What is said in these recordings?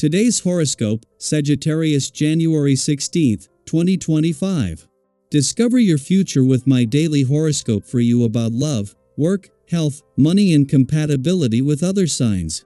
Today's horoscope, Sagittarius January 16th, 2025. Discover your future with my daily horoscope for you about love, work, health, money and compatibility with other signs.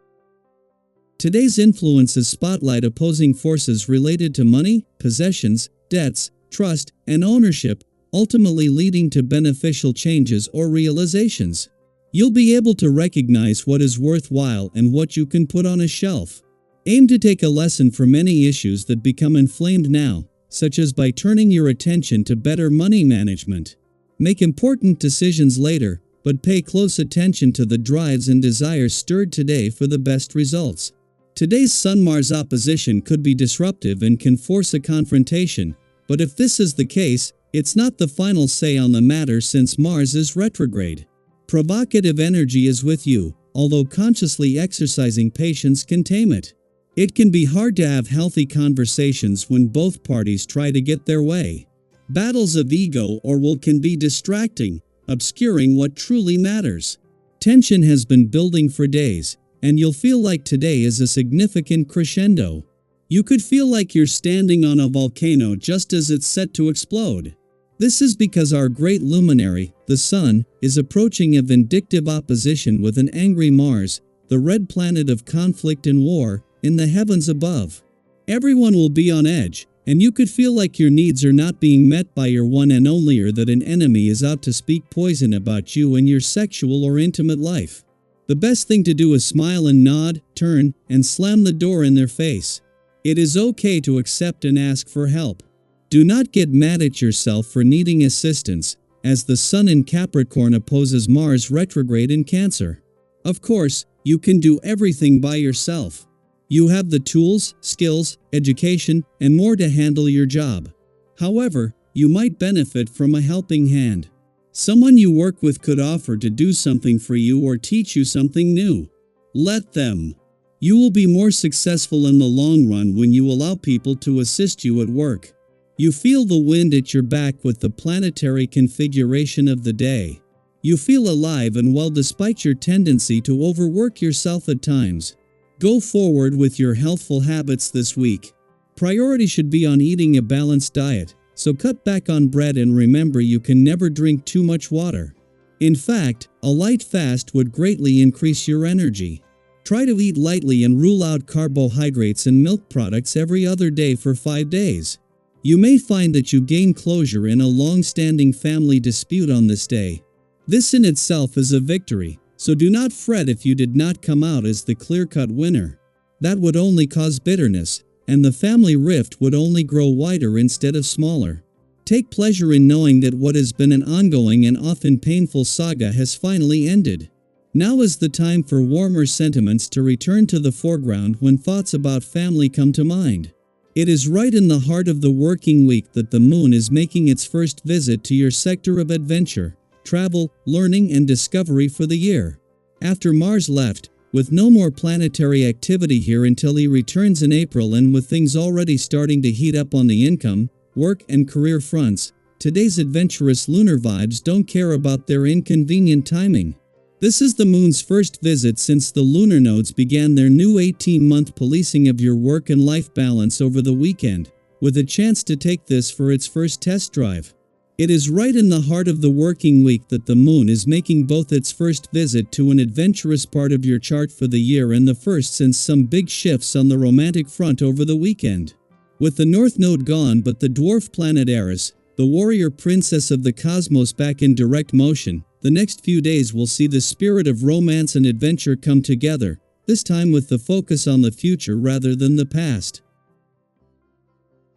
Today's influences spotlight opposing forces related to money, possessions, debts, trust, and ownership, ultimately leading to beneficial changes or realizations. You'll be able to recognize what is worthwhile and what you can put on a shelf. Aim to take a lesson from any issues that become inflamed now, such as by turning your attention to better money management. Make important decisions later, but pay close attention to the drives and desires stirred today for the best results. Today's Sun-Mars opposition could be disruptive and can force a confrontation, but if this is the case, it's not the final say on the matter since Mars is retrograde. Provocative energy is with you, although consciously exercising patience can tame it. It can be hard to have healthy conversations when both parties try to get their way. Battles of ego or will can be distracting, obscuring what truly matters. Tension has been building for days, and you'll feel like today is a significant crescendo. You could feel like you're standing on a volcano just as it's set to explode. This is because our great luminary, the Sun, is approaching a vindictive opposition with an angry Mars, the red planet of conflict and war, in the heavens above. Everyone will be on edge, and you could feel like your needs are not being met by your one and only, or that an enemy is out to speak poison about you and your sexual or intimate life. The best thing to do is smile and nod, turn, and slam the door in their face. It is okay to accept and ask for help. Do not get mad at yourself for needing assistance, as the Sun in Capricorn opposes Mars retrograde in Cancer. Of course, you can do everything by yourself. You have the tools, skills, education, and more to handle your job. However, you might benefit from a helping hand. Someone you work with could offer to do something for you or teach you something new. Let them. You will be more successful in the long run when you allow people to assist you at work. You feel the wind at your back with the planetary configuration of the day. You feel alive and well despite your tendency to overwork yourself at times. Go forward with your healthful habits this week. Priority should be on eating a balanced diet, so cut back on bread and remember you can never drink too much water. In fact, a light fast would greatly increase your energy. Try to eat lightly and rule out carbohydrates and milk products every other day for 5 days. You may find that you gain closure in a long-standing family dispute on this day. This in itself is a victory, so do not fret if you did not come out as the clear-cut winner. That would only cause bitterness, and the family rift would only grow wider instead of smaller. Take pleasure in knowing that what has been an ongoing and often painful saga has finally ended. Now is the time for warmer sentiments to return to the foreground when thoughts about family come to mind. It is right in the heart of the working week that the moon is making its first visit to your sector of adventure, travel, learning and discovery for the year. After Mars left, with no more planetary activity here until he returns in April, and with things already starting to heat up on the income, work and career fronts, today's adventurous lunar vibes don't care about their inconvenient timing. This is the moon's first visit since the lunar nodes began their new 18-month policing of your work and life balance over the weekend, with a chance to take this for its first test drive. It is right in the heart of the working week that the moon is making both its first visit to an adventurous part of your chart for the year and the first since some big shifts on the romantic front over the weekend. With the North Node gone but the dwarf planet Eris, the warrior princess of the cosmos, back in direct motion, the next few days will see the spirit of romance and adventure come together, this time with the focus on the future rather than the past.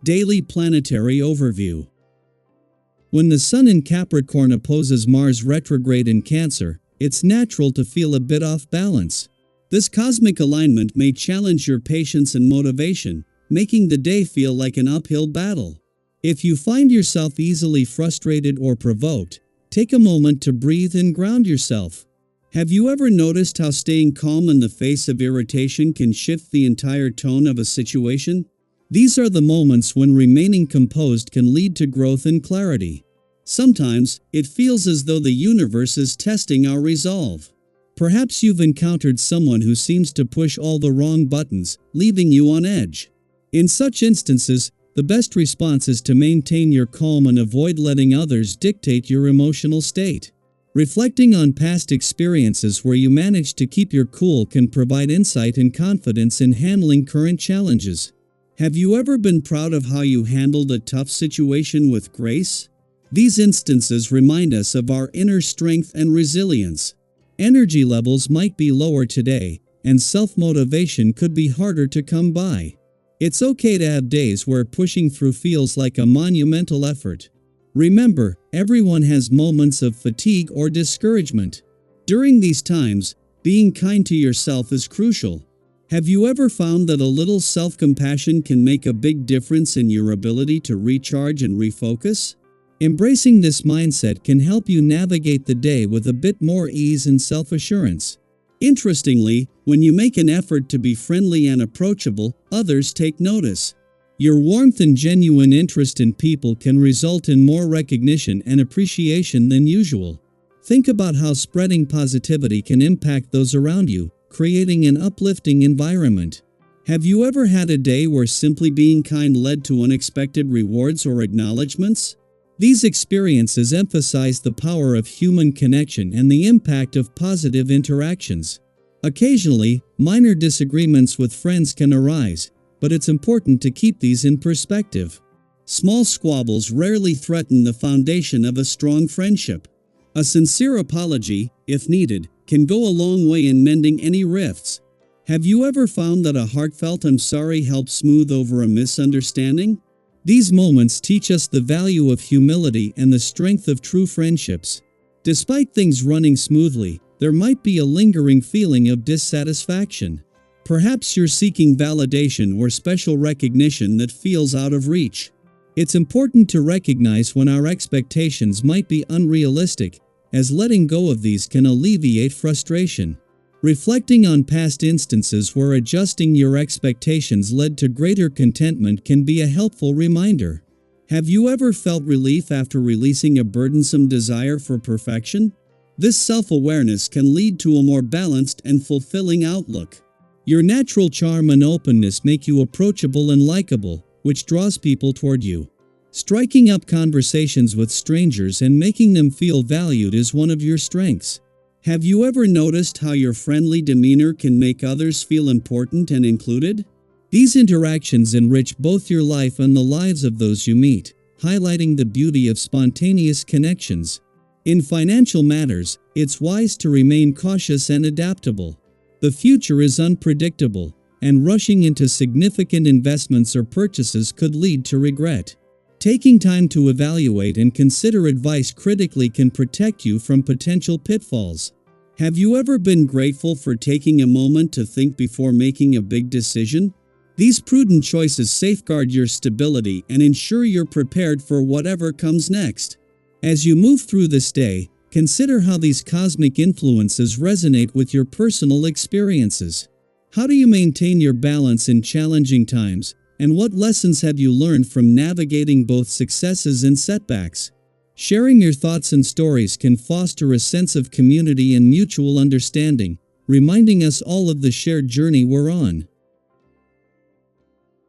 Daily Planetary Overview. When the Sun in Capricorn opposes Mars retrograde in Cancer, it's natural to feel a bit off balance. This cosmic alignment may challenge your patience and motivation, making the day feel like an uphill battle. If you find yourself easily frustrated or provoked, take a moment to breathe and ground yourself. Have you ever noticed how staying calm in the face of irritation can shift the entire tone of a situation? These are the moments when remaining composed can lead to growth and clarity. Sometimes, it feels as though the universe is testing our resolve. Perhaps you've encountered someone who seems to push all the wrong buttons, leaving you on edge. In such instances, the best response is to maintain your calm and avoid letting others dictate your emotional state. Reflecting on past experiences where you managed to keep your cool can provide insight and confidence in handling current challenges. Have you ever been proud of how you handled a tough situation with grace? These instances remind us of our inner strength and resilience. Energy levels might be lower today, and self-motivation could be harder to come by. It's okay to have days where pushing through feels like a monumental effort. Remember, everyone has moments of fatigue or discouragement. During these times, being kind to yourself is crucial. Have you ever found that a little self-compassion can make a big difference in your ability to recharge and refocus? Embracing this mindset can help you navigate the day with a bit more ease and self-assurance. Interestingly, when you make an effort to be friendly and approachable, others take notice. Your warmth and genuine interest in people can result in more recognition and appreciation than usual. Think about how spreading positivity can impact those around you, creating an uplifting environment. Have you ever had a day where simply being kind led to unexpected rewards or acknowledgments? These experiences emphasize the power of human connection and the impact of positive interactions. Occasionally, minor disagreements with friends can arise, but it's important to keep these in perspective. Small squabbles rarely threaten the foundation of a strong friendship. A sincere apology, if needed, can go a long way in mending any rifts. Have you ever found that a heartfelt "I'm sorry" helps smooth over a misunderstanding? These moments teach us the value of humility and the strength of true friendships. Despite things running smoothly, there might be a lingering feeling of dissatisfaction. Perhaps you're seeking validation or special recognition that feels out of reach. It's important to recognize when our expectations might be unrealistic, as letting go of these can alleviate frustration. Reflecting on past instances where adjusting your expectations led to greater contentment can be a helpful reminder. Have you ever felt relief after releasing a burdensome desire for perfection? This self-awareness can lead to a more balanced and fulfilling outlook. Your natural charm and openness make you approachable and likable, which draws people toward you. Striking up conversations with strangers and making them feel valued is one of your strengths. Have you ever noticed how your friendly demeanor can make others feel important and included? These interactions enrich both your life and the lives of those you meet, highlighting the beauty of spontaneous connections. In financial matters, it's wise to remain cautious and adaptable. The future is unpredictable, and rushing into significant investments or purchases could lead to regret. Taking time to evaluate and consider advice critically can protect you from potential pitfalls. Have you ever been grateful for taking a moment to think before making a big decision? These prudent choices safeguard your stability and ensure you're prepared for whatever comes next. As you move through this day, consider how these cosmic influences resonate with your personal experiences. How do you maintain your balance in challenging times, and what lessons have you learned from navigating both successes and setbacks? Sharing your thoughts and stories can foster a sense of community and mutual understanding, reminding us all of the shared journey we're on.